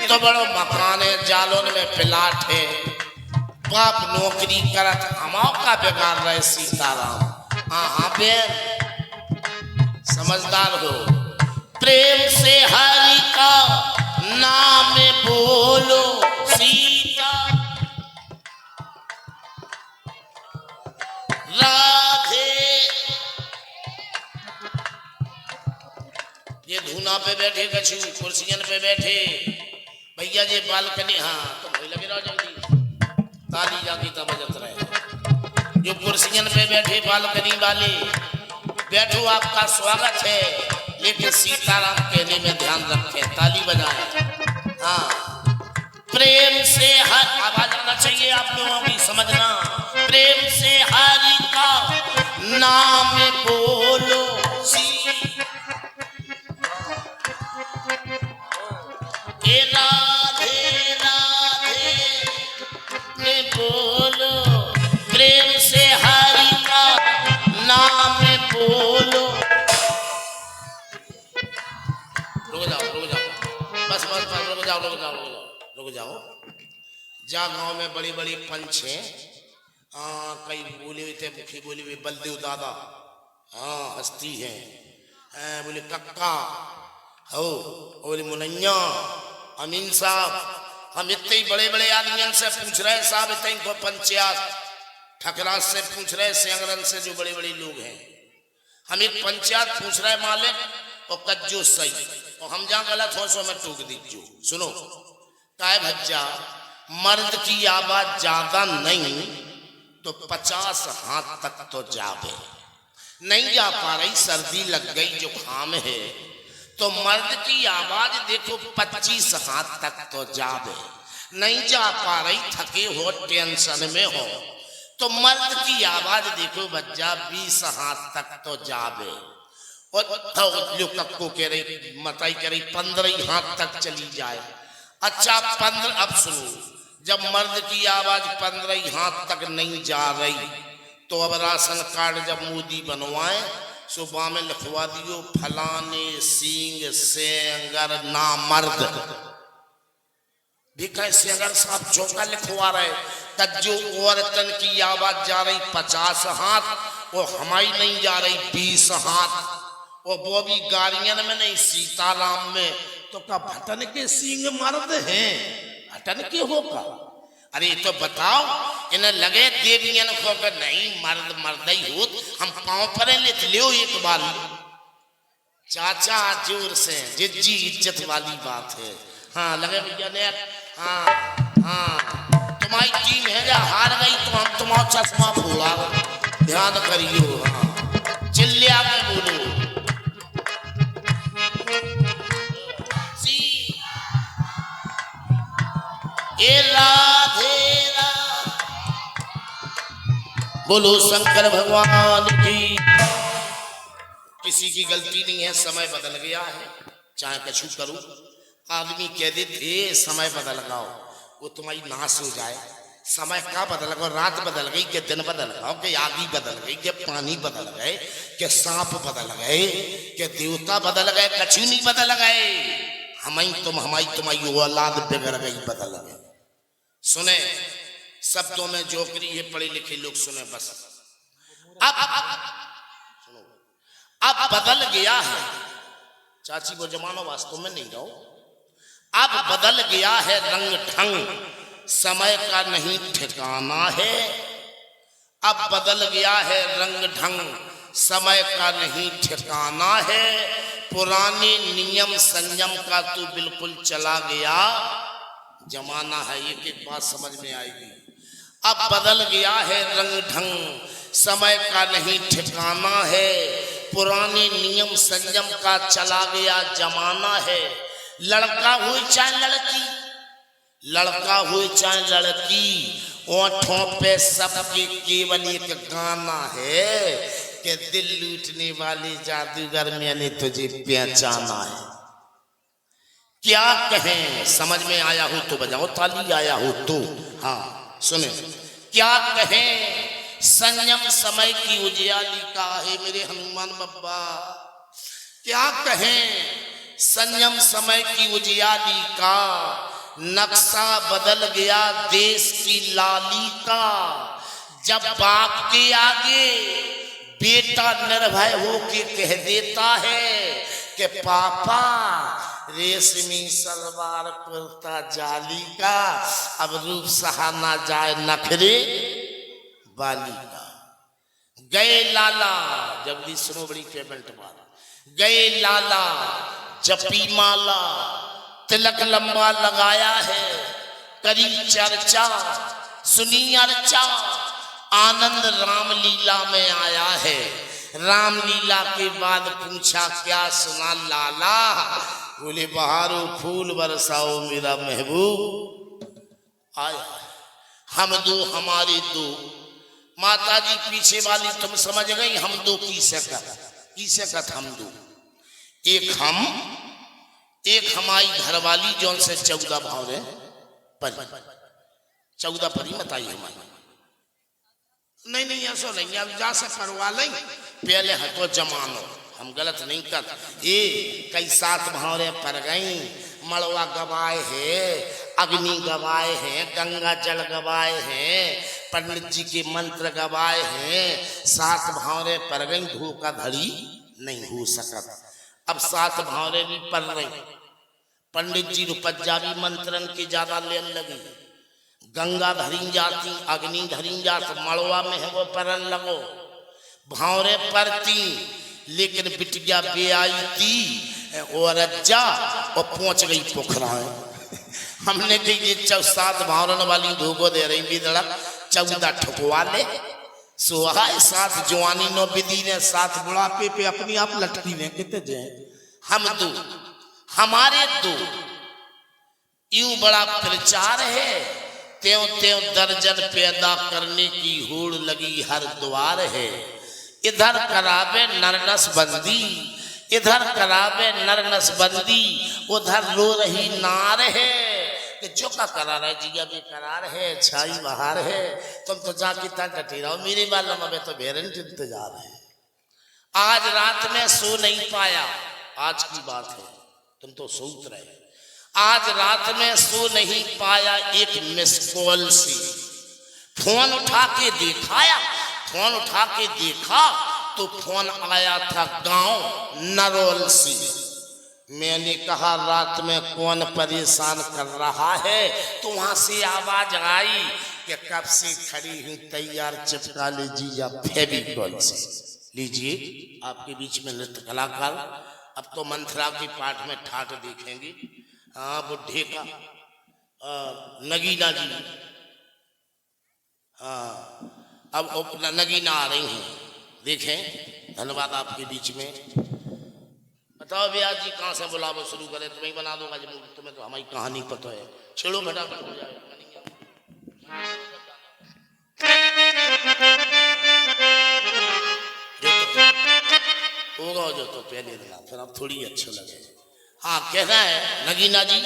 तो बड़ो मकान है, जालोन में प्लाट है, बाप नौकरी करत हमाओ का बेकार रहे सीताराम। हाँ बेन समझदार हो, प्रेम से हरि का नाम बोलो सीता राधे। ये धूना पे बैठे कछु कुर्सियन पे बैठे भैया जी बालकनी। हाँ तो भाई लगे रहो जल्दी ताली जागी तब बजत रहे। जो कुर्सियन पे बैठे बालकनी वाले बैठो आपका स्वागत है, लेकिन सीताराम कहने में ध्यान रखें, ताली बजाएं। हाँ प्रेम से हर आवाज आना चाहिए आप लोगों की, समझना। प्रेम से हरि का नाम बोलो राधे राधे में बोलो, प्रेम से हरि का नाम बोलो। रुक जाओ बस रुक जाओ। जा गांव में बड़ी बड़ी पंच हैं, कई बोले हुए थे, मुखी बोली हुई बलदेव दादा, हाँ हस्ती है, बोले कक्का हो, बोले मुनैया अमीन साहब। हम इतने ही बड़े बड़े आदमियों से पूछ रहे साहब, इतने को पंचायत ठकराज से पूछ रहे, सिंगरन से जो बड़े बड़े लोग हैं, हम एक पंचायत पूछ रहे मालिक और कज्जो सही, और हम जहाँ गलत हो सो में टूक दीजिए। सुनो काय भज्जा, मर्द की आवाज ज्यादा नहीं तो 50 हाथ तक तो जावे, नहीं जा पा रही सर्दी लग गई जुकाम है, तो मर्द की आवाज देखो 25 हाथ तक तो जावे, नहीं जा पा रही थके हो टेंशन में हो, तो मर्द की आवाज देखो बच्चा 20 हाथ तक तो जावे। और जो कक्को कह रही मताई कह रही 15 हाथ तक चली जाए। अच्छा 15, अब सुनो, जब मर्द की आवाज 15 हाथ तक नहीं जा रही तो अब राशन कार्ड जब मोदी बनवाए सुबह में लिखवा दियो फलाने सिंह सेंगर नामर्द। भी कैसे अगर साहब चौका लिखवा रहे, तब जो औरतन की आवाज जा रही 50 हाथ और हमारी नहीं जा रही 20 हाथ, और वो भी गाड़ियन में नहीं सीताराम में, तो का भटन के सिंह मर्द हैं, भटन के होगा। अरे तो बताओ, इन्हें लगे देवियन को नहीं मर्द मर्द ही हो, हम पाँव पर लेते लियो एक बार। चाचा जोर से जिज्जी इज्जत वाली बात है। हाँ लगे भैया ने, हाँ तुम्हारी टीम है जा हार गई तो हम तुम्हारा चश्मा फोड़ा, ध्यान करियो। हाँ चिल्लिया में बोलो ए राधे बोलो शंकर भगवान की। किसी की गलती नहीं है, समय बदल गया है, चाहे कछु करो। आदमी कह देते समय बदल गया, वो तुम्हारी नाश हो जाए। समय का बदल गया, रात बदल गई कि दिन बदल गया, कि आगी बदल गई कि पानी बदल गए, कि सांप बदल गए, कि देवता बदल गए, कछु नहीं बदल गए। हमारी तुम्हारी औलाद बिगड़ गई, बदल गए। सुने शब्दों में जोकरी है, पढ़े लिखे लोग सुने बस। अब बदल गया है चाची, वो जमाना वास्तव में नहीं रहो। अब बदल गया है रंग ढंग, समय का नहीं ठिकाना है। अब बदल गया है रंग ढंग, समय का नहीं ठिकाना है। पुराने नियम संयम का तू बिल्कुल चला गया जमाना है। एक बात समझ में आएगी। अब बदल गया है रंग ढंग, समय का नहीं ठिकाना है। पुराने नियम संयम का चला गया जमाना है। लड़का हुई चाहे लड़की, लड़का हुई चाहे लड़की, ओठों पे सबके केवल एक गाना है कि दिल लूटने वाली जादूगर मैंने तुझे पहचाना है। क्या कहें, समझ में आया हो तो बजाओ ताली, आया हो तो। हाँ सुने, क्या कहें संयम समय की उजियाली का है मेरे हनुमान बब्बा। क्या कहें संयम समय की उजियाली का, नक्शा बदल गया देश की लाली का। जब बाप के आगे बेटा निर्भय होके कह देता है कि पापा रेशमी सलवार कुर्ता जाली का, अब रूप सहा ना जाए नखरे वाली का। गए लाला, जल्दी सुनो बड़ी पेमेंट बात। गए लाला जपी माला, तिलक लंबा लगाया है, करी चर्चा सुनी अर्चा, आनंद रामलीला में आया है। रामलीला के बाद पूछा क्या सुना लाला, बोले बहारो फूल बरसाओ मेरा महबूब आया। हम दो हमारे दो, माता जी पीछे वाली तुम समझ गई, हम दो की सकत हम दो, एक हम एक हमारी घरवाली जौन से 14 भाव है परी, 14 परी बताई हमारी। नहीं ऐसा नहीं, अब जा से करवा लें, पहले हटो जमानो, हम गलत नहीं कर। ये कई 7 भावरे पर गई, मड़वा गवाए है, अग्नि गवाए हैं, गंगा जल गवाए हैं, पंडित जी के मंत्र गवाए हैं, 7 भावरे पर गई, धोखाधड़ी नहीं हो सकत। अब 7 भावरे भी पढ़ रही, पंडित जी रुपज्जा भी मंत्रन के ज्यादा लेन लगी, गंगा धरी जाती, अग्नि धरी जाती, मड़वा में है वो परन लगो, भावरे परती, लेकिन बिटिया बे आई थी और रज्जा और पहुंच गई पोखरा। हमने कही ये 7 भावरन वाली धोगो दे रही बिदड़ा, 14 ठुकवा ले सुहाय, 7 जवानी नो विधि ने, 7 बुढ़ापे पे अपनी आप लटकी ने कितने जाए। हम दो हमारे दो, यूं बड़ा प्रचार है, त्यों त्यों दर्जन पैदा करने की होड़ लगी हर द्वार है। इधर करावे नरनस बंदी, इधर करावे नरनस बंदी, उधर रो रही नार है कि जो का करार है जिया बेकरार है, छाई बहार है, तुम तो जाके टटी रहो, मेरे बाल में तो भेरंट इंतजार है। आज रात में सो नहीं पाया, आज की बात है, तुम तो सोच रहे, आज रात में सो नहीं पाया, एक मिस कॉल से फोन उठा के दिखाया, फोन उठा के देखा तो फोन आया था गांव नरोल से। मैंने कहा रात में कौन परेशान कर रहा है, तो वहां से आवाज आई कि कब से खड़ी हूं तैयार, चिपका लीजिए फेविकॉल से। लीजिए आपके बीच में नृत्य कलाकार, अब तो मंथरा के पाठ में ठाठ देखेंगे। हाँ बुढ़े का नगीना जी, हाँ अब नगीना आ रही हैं, देखें। धन्यवाद आपके बीच में। बताओ भैया जी कहाँ से बुलावा शुरू करें, तुम्हें बना दूंगा जब तुम्हें तो हमारी कहानी पता है। छेड़ो बेटा हो जाए, होगा जो तो पहले देना, फिर अब थोड़ी अच्छा लगे। हाँ कहना है नगीना जी,